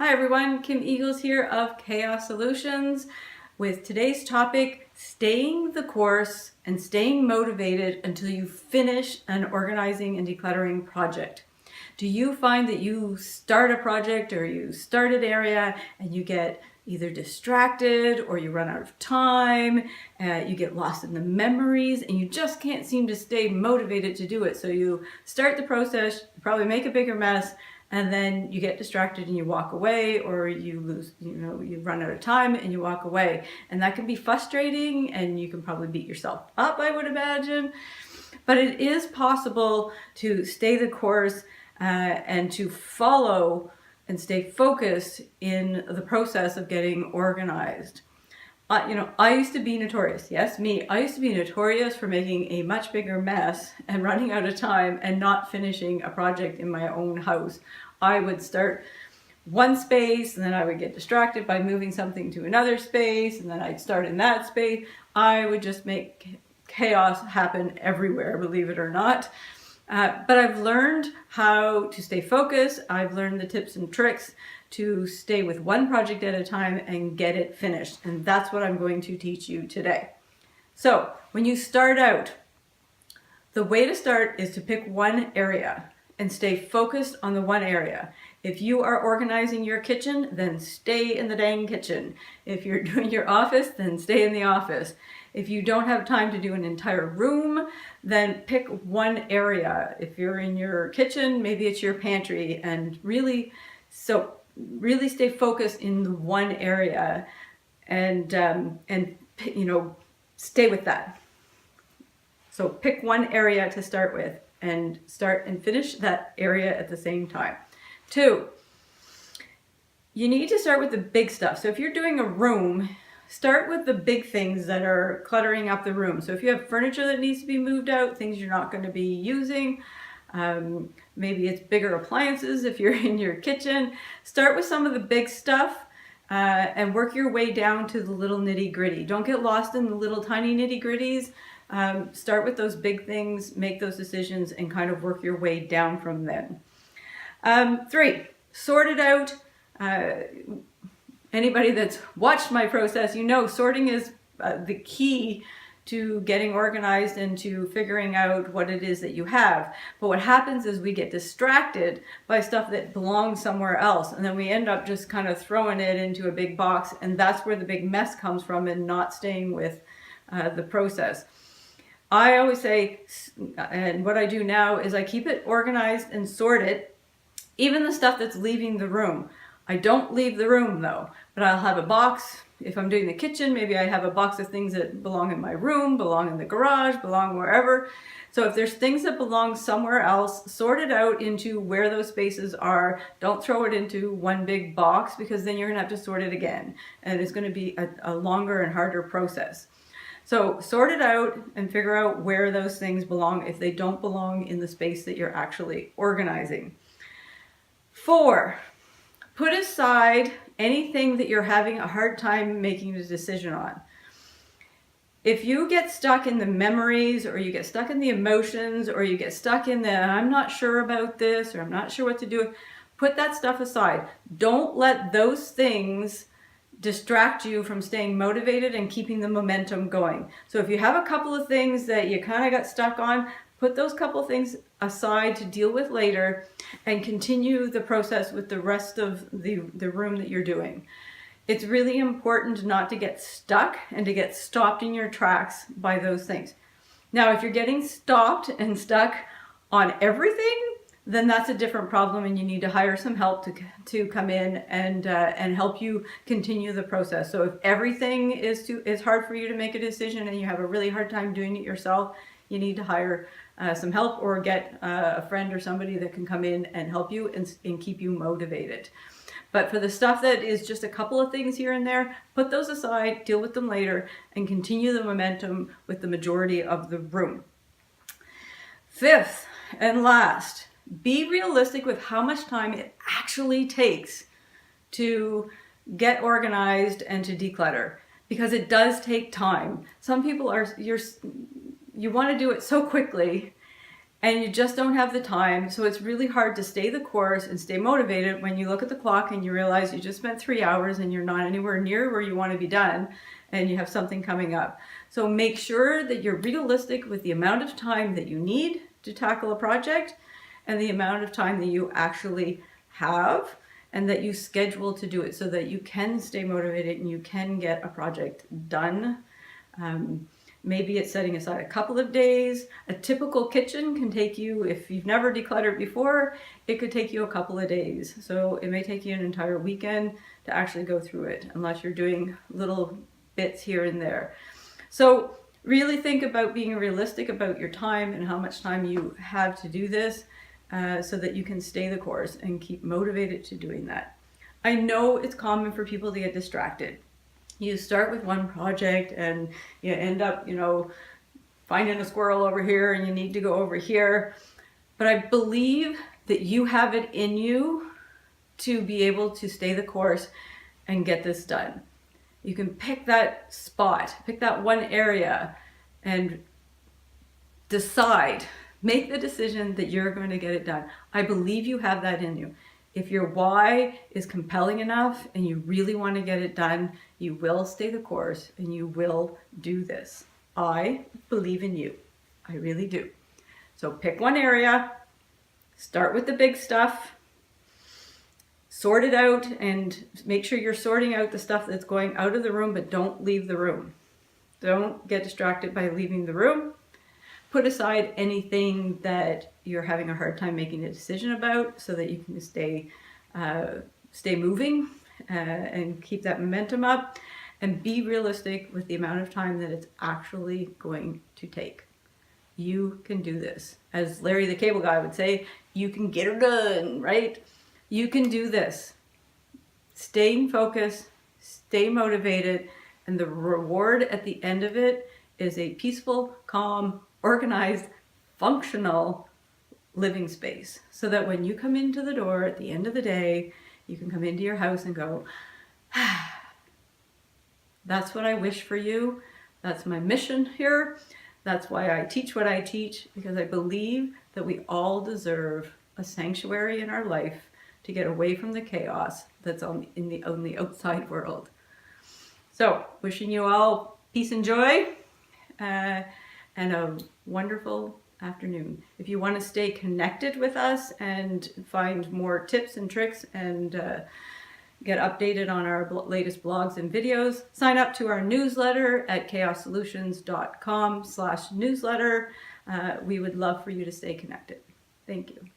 Hi everyone, Kim Eagles here of Kaos Solutions with today's topic, staying the course and staying motivated until you finish an organizing and decluttering project. Do you find that you start a project or you start an area and you get either distracted or you run out of time, you get lost in the memories and you just can't seem to stay motivated to do it? So you start the process, you probably make a bigger mess, and then you get distracted and you walk away, or you lose, you run out of time and you walk away. And that can be frustrating and you can probably beat yourself up, I would imagine. But it is possible to stay the course and to follow and stay focused in the process of getting organized. I used to be notorious. Yes, me. I used to be notorious for making a much bigger mess and running out of time and not finishing a project in my own house. I would start one space and then I would get distracted by moving something to another space, and then I'd start in that space. I would just make chaos happen everywhere, believe it or not. But I've learned how to stay focused. I've learned the tips and tricks to stay with one project at a time and get it finished. And that's what I'm going to teach you today. So when you start out, the way to start is to pick one area and stay focused on the one area. If you are organizing your kitchen, then stay in the dang kitchen. If you're doing your office, then stay in the office. If you don't have time to do an entire room, then pick one area. If you're in your kitchen, maybe it's your pantry, and really stay focused in the one area and stay with that. So pick one area to start with and start and finish that area at the same time. 2, you need to start with the big stuff. So if you're doing a room, start with the big things that are cluttering up the room. So if you have furniture that needs to be moved out, things you're not going to be using, maybe it's bigger appliances if you're in your kitchen, start with some of the big stuff and work your way down to the little nitty-gritty. Don't get lost in the little tiny nitty-gritties. Start with those big things, make those decisions, and kind of work your way down from them. 3, sort it out. Anybody that's watched my process, sorting is the key to getting organized and to figuring out what it is that you have. But what happens is we get distracted by stuff that belongs somewhere else, and then we end up just kind of throwing it into a big box, and that's where the big mess comes from, and not staying with the process. I always say, and what I do now is I keep it organized and sort it, even the stuff that's leaving the room. I don't leave the room though, but I'll have a box. If I'm doing the kitchen, maybe I have a box of things that belong in my room, belong in the garage, belong wherever. So if there's things that belong somewhere else, sort it out into where those spaces are. Don't throw it into one big box, because then you're gonna have to sort it again. And it's gonna be a longer and harder process. So sort it out and figure out where those things belong if they don't belong in the space that you're actually organizing. 4, put aside anything that you're having a hard time making a decision on. If you get stuck in the memories, or you get stuck in the emotions, or you get stuck in the I'm not sure about this, or I'm not sure what to do, put that stuff aside. Don't let those things distract you from staying motivated and keeping the momentum going. So if you have a couple of things that you kind of got stuck on, put those couple things aside to deal with later and continue the process with the rest of the room that you're doing. It's really important not to get stuck and to get stopped in your tracks by those things. Now, if you're getting stopped and stuck on everything, then that's a different problem, and you need to hire some help to come in and help you continue the process. So if everything is hard for you to make a decision and you have a really hard time doing it yourself, you need to hire some help, or get a friend or somebody that can come in and help you and keep you motivated. But for the stuff that is just a couple of things here and there, put those aside, deal with them later, and continue the momentum with the majority of the room. 5th and last, be realistic with how much time it actually takes to get organized and to declutter, because it does take time. Some people you want to do it so quickly, and you just don't have the time. So it's really hard to stay the course and stay motivated when you look at the clock and you realize you just spent 3 hours and you're not anywhere near where you want to be done and you have something coming up. So make sure that you're realistic with the amount of time that you need to tackle a project and the amount of time that you actually have, and that you schedule to do it so that you can stay motivated and you can get a project done. Maybe it's setting aside a couple of days. A typical kitchen can take you, if you've never decluttered before, it could take you a couple of days. So it may take you an entire weekend to actually go through it, unless you're doing little bits here and there. So really think about being realistic about your time and how much time you have to do this, so that you can stay the course and keep motivated to doing that. I know it's common for people to get distracted. You start with one project and you end up, finding a squirrel over here and you need to go over here. But I believe that you have it in you to be able to stay the course and get this done. You can pick that spot, pick that one area and decide, make the decision that you're going to get it done. I believe you have that in you. If your why is compelling enough and you really want to get it done, you will stay the course and you will do this. I believe in you. I really do. So pick one area, start with the big stuff, sort it out, and make sure you're sorting out the stuff that's going out of the room, but don't leave the room. Don't get distracted by leaving the room. Put aside anything that you're having a hard time making a decision about so that you can stay moving and keep that momentum up, and be realistic with the amount of time that it's actually going to take. You can do this. As Larry the Cable Guy would say, you can get it done, right? You can do this. Staying focused, stay motivated, and the reward at the end of it is a peaceful, calm, organized, functional living space, so that when you come into the door at the end of the day, you can come into your house and go, that's what I wish for you. That's my mission here. That's why I teach what I teach, because I believe that we all deserve a sanctuary in our life to get away from the chaos that's on the outside world. So wishing you all peace and joy, and a wonderful afternoon. If you want to stay connected with us and find more tips and tricks and get updated on our latest blogs and videos, sign up to our newsletter at kaossolutions.com/newsletter. We would love for you to stay connected. Thank you.